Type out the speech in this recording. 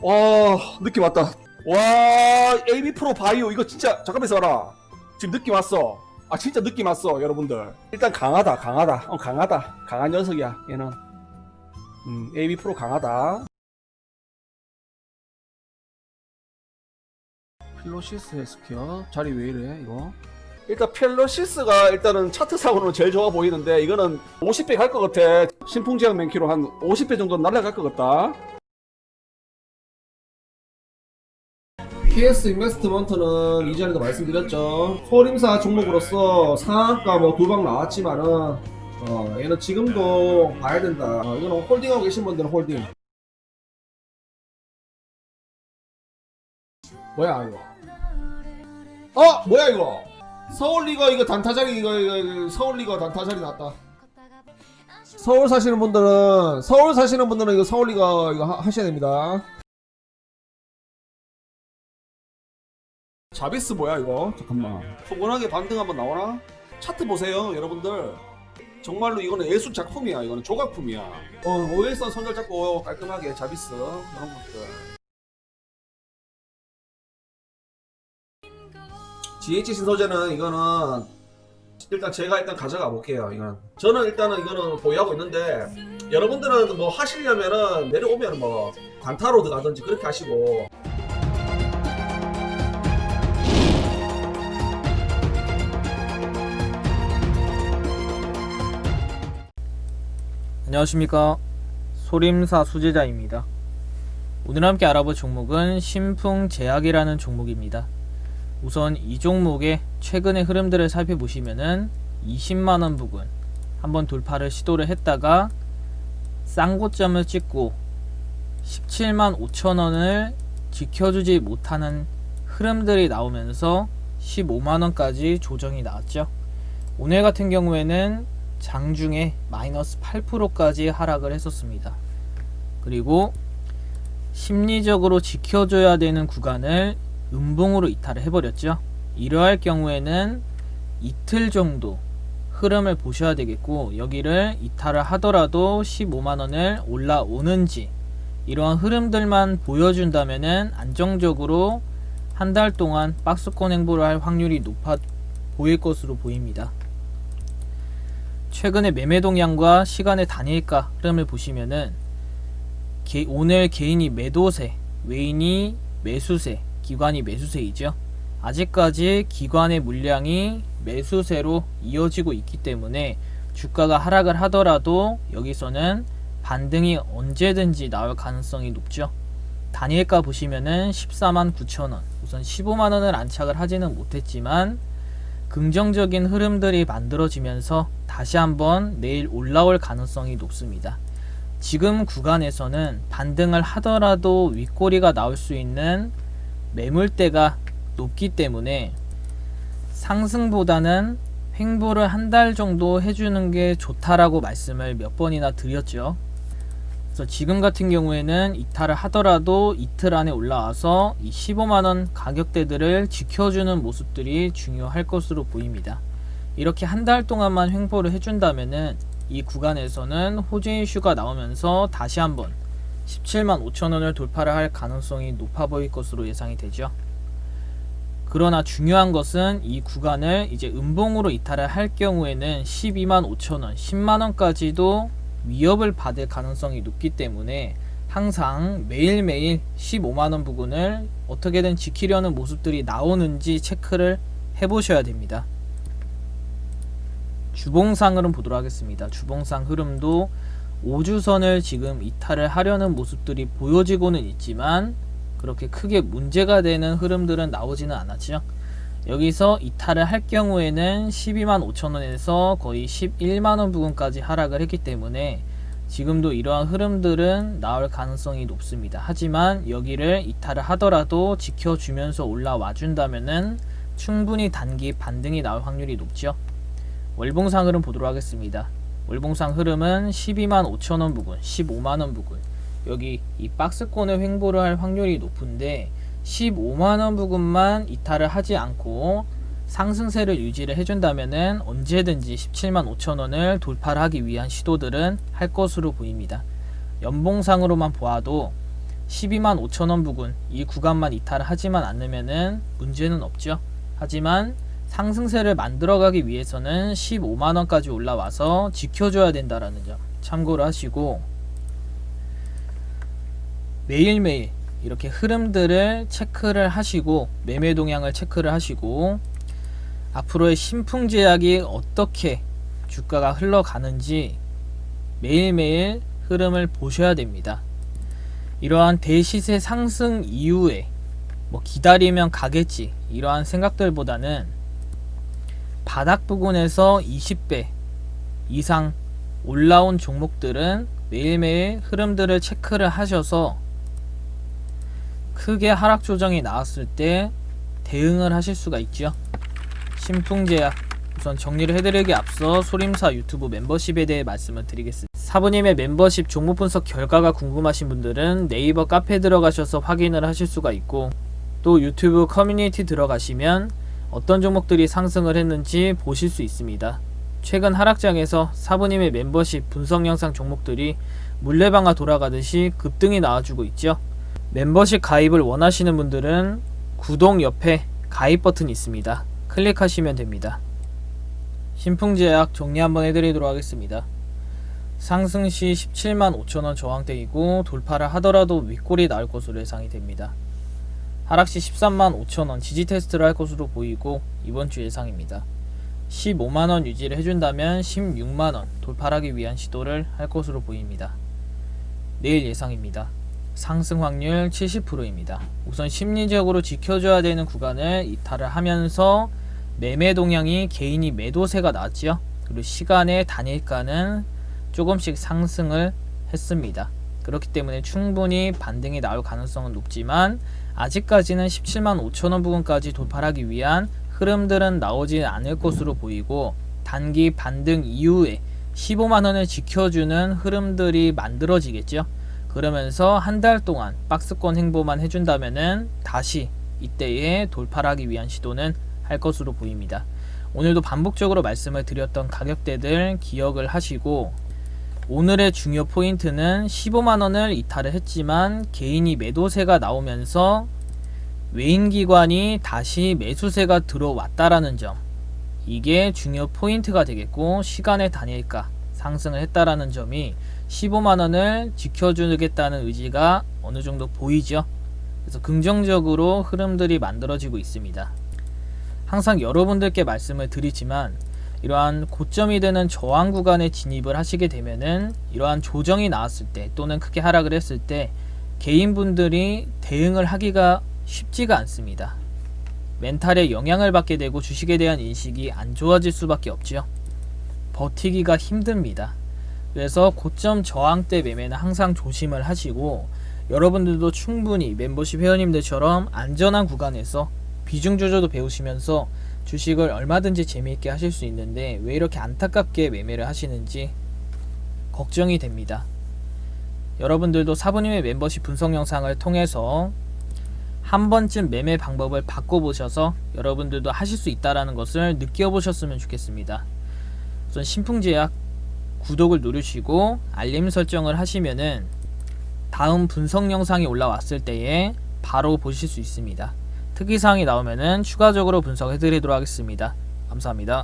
와, 느낌 왔다. 와, AB 프로 바이오 이거 진짜 잠깐만 있어라. 지금 느낌 왔어. 아, 진짜 느낌 왔어, 여러분들. 일단 강하다, 강하다. 강하다. 강한 녀석이야, 얘는. AB 프로 강하다. 필로시스 헬스케어 자리 왜 이래 이거? 일단 필로시스가 일단은 차트상으로는 제일 좋아 보이는데 이거는 50배 갈 것 같아. 신풍제약 맨키로 한 50배 정도 날아갈 것 같다. PS 인베스트먼트는 이전에도 말씀드렸죠. 소림사 종목으로서 상한가 뭐 두 방 나왔지만은 얘는 지금도 봐야 된다. 이거는 홀딩하고 계신 분들은 홀딩. 뭐야 이거? 뭐야 이거? 서울리거 이거 단타자리 이거 서울리거 단타자리 났다. 서울 사시는 분들은 이거 서울리거 이거 하셔야 됩니다. 자비스 뭐야 이거? 잠깐만. 포근하게 반등 한번 나오나? 차트 보세요 여러분들. 정말로 이거는 예술 작품이야. 이거는 조각품이야. 오일선 손절 잡고 깔끔하게 자비스 이런 것들. GH 신소재는 이거는 일단 제가 일단 가져가 볼게요. 이건 저는 일단은 이거는 보유하고 있는데 여러분들은 뭐 하시려면은 내려오면 뭐 단타로드 가든지 그렇게 하시고. 안녕하십니까, 소림사 수제자입니다. 오늘 함께 알아볼 종목은 신풍제약이라는 종목입니다. 우선 이 종목의 최근의 흐름들을 살펴보시면은 20만원 부근 한번 돌파를 시도를 했다가 쌍고점을 찍고 17만 5천원을 지켜주지 못하는 흐름들이 나오면서 15만원까지 조정이 나왔죠. 오늘 같은 경우에는 장중에 마이너스 8%까지 하락을 했었습니다. 그리고 심리적으로 지켜줘야 되는 구간을 음봉으로 이탈을 해버렸죠. 이러할 경우에는 이틀 정도 흐름을 보셔야 되겠고, 여기를 이탈을 하더라도 15만원을 올라오는지 이러한 흐름들만 보여준다면은 안정적으로 한 달 동안 박스권 행보를 할 확률이 높아 보일 것으로 보입니다. 최근의 매매 동향과 시간의 단일가 흐름을 보시면은 오늘 개인이 매도세, 외인이 매수세, 기관이 매수세이죠. 아직까지 기관의 물량이 매수세로 이어지고 있기 때문에 주가가 하락을 하더라도 여기서는 반등이 언제든지 나올 가능성이 높죠. 단일가 보시면은 14만 9천원, 우선 15만원을 안착을 하지는 못했지만 긍정적인 흐름들이 만들어지면서 다시 한번 내일 올라올 가능성이 높습니다. 지금 구간에서는 반등을 하더라도 윗꼬리가 나올 수 있는 매물대가 높기 때문에 상승보다는 횡보를 한 달 정도 해주는 게 좋다라고 말씀을 몇 번이나 드렸죠. 그래서 지금 같은 경우에는 이탈을 하더라도 이틀 안에 올라와서 이 15만원 가격대들을 지켜주는 모습들이 중요할 것으로 보입니다. 이렇게 한 달 동안만 횡보를 해준다면은 이 구간에서는 호재 이슈가 나오면서 다시 한번 17만 5천원을 돌파를 할 가능성이 높아 보일 것으로 예상이 되죠. 그러나 중요한 것은 이 구간을 이제 음봉으로 이탈을 할 경우에는 12만 5천원, 10만원까지도 위협을 받을 가능성이 높기 때문에 항상 매일매일 15만원 부근을 어떻게든 지키려는 모습들이 나오는지 체크를 해보셔야 됩니다. 주봉상 흐름 보도록 하겠습니다. 주봉상 흐름도 5주선을 지금 이탈을 하려는 모습들이 보여지고는 있지만 그렇게 크게 문제가 되는 흐름들은 나오지는 않았죠. 여기서 이탈을 할 경우에는 12만 5천원에서 거의 11만원 부근까지 하락을 했기 때문에 지금도 이러한 흐름들은 나올 가능성이 높습니다. 하지만 여기를 이탈을 하더라도 지켜주면서 올라와 준다면은 충분히 단기 반등이 나올 확률이 높죠. 월봉상 흐름 보도록 하겠습니다. 월봉상 흐름은 12만 5천원 부근, 15만원 부근, 여기 이 박스권을 횡보를 할 확률이 높은데 15만원 부근만 이탈을 하지 않고 상승세를 유지를 해준다면은 언제든지 17만 5천원을 돌파를 하기 위한 시도들은 할 것으로 보입니다. 연봉상으로만 보아도 125,000원 부근 이 구간만 이탈을 하지만 않으면은 문제는 없죠. 하지만 상승세를 만들어가기 위해서는 15만원까지 올라와서 지켜줘야 된다라는 점 참고를 하시고, 매일매일 이렇게 흐름들을 체크를 하시고 매매 동향을 체크를 하시고 앞으로의 신풍제약이 어떻게 주가가 흘러가는지 매일매일 흐름을 보셔야 됩니다. 이러한 대시세 상승 이후에 뭐 기다리면 가겠지 이러한 생각들보다는 바닥 부근에서 20배 이상 올라온 종목들은 매일매일 흐름들을 체크를 하셔서 크게 하락 조정이 나왔을 때 대응을 하실 수가 있죠. 신풍제약 우선 정리를 해드리기 앞서 소림사 유튜브 멤버십에 대해 말씀을 드리겠습니다. 사부님의 멤버십 종목 분석 결과가 궁금하신 분들은 네이버 카페에 들어가셔서 확인을 하실 수가 있고, 또 유튜브 커뮤니티 들어가시면 어떤 종목들이 상승을 했는지 보실 수 있습니다. 최근 하락장에서 사부님의 멤버십 분석 영상 종목들이 물레방아 돌아가듯이 급등이 나와주고 있죠. 멤버십 가입을 원하시는 분들은 구독 옆에 가입 버튼이 있습니다. 클릭하시면 됩니다. 신풍제약 정리 한번 해드리도록 하겠습니다. 상승 시 175,000원 저항대이고 돌파를 하더라도 윗골이 나올 것으로 예상이 됩니다. 하락 시 135,000원 지지 테스트를 할 것으로 보이고 이번 주 예상입니다. 15만원 유지를 해준다면 16만원 돌파하기 위한 시도를 할 것으로 보입니다. 내일 예상입니다. 상승 확률 70%입니다. 우선 심리적으로 지켜줘야 되는 구간을 이탈을 하면서 매매 동향이 개인이 매도세가 나왔지요. 그리고 시간의 단일가는 조금씩 상승을 했습니다. 그렇기 때문에 충분히 반등이 나올 가능성은 높지만 아직까지는 175,000원 부근까지 돌파하기 위한 흐름들은 나오지 않을 것으로 보이고, 단기 반등 이후에 15만원을 지켜주는 흐름들이 만들어지겠죠. 그러면서 한 달 동안 박스권 행보만 해준다면은 다시 이때에 돌파하기 위한 시도는 할 것으로 보입니다. 오늘도 반복적으로 말씀을 드렸던 가격대들 기억을 하시고, 오늘의 중요 포인트는 15만원을 이탈을 했지만 개인이 매도세가 나오면서 외인기관이 다시 매수세가 들어왔다라는 점, 이게 중요 포인트가 되겠고, 시간의 단일가 상승을 했다라는 점이 15만원을 지켜주겠다는 의지가 어느 정도 보이죠. 그래서 긍정적으로 흐름들이 만들어지고 있습니다. 항상 여러분들께 말씀을 드리지만 이러한 고점이 되는 저항 구간에 진입을 하시게 되면은 이러한 조정이 나왔을 때 또는 크게 하락을 했을 때 개인분들이 대응을 하기가 쉽지가 않습니다. 멘탈에 영향을 받게 되고 주식에 대한 인식이 안 좋아질 수밖에 없지요. 버티기가 힘듭니다. 그래서 고점 저항 때 매매는 항상 조심을 하시고, 여러분들도 충분히 멤버십 회원님들처럼 안전한 구간에서 비중 조절도 배우시면서 주식을 얼마든지 재미있게 하실 수 있는데 왜 이렇게 안타깝게 매매를 하시는지 걱정이 됩니다. 여러분들도 사부님의 멤버십 분석 영상을 통해서 한 번쯤 매매 방법을 바꿔보셔서 여러분들도 하실 수 있다는 것을 느껴보셨으면 좋겠습니다. 우선 신풍제약 구독을 누르시고 알림 설정을 하시면은 다음 분석 영상이 올라왔을 때에 바로 보실 수 있습니다. 특이사항이 나오면은 추가적으로 분석해 드리도록 하겠습니다. 감사합니다.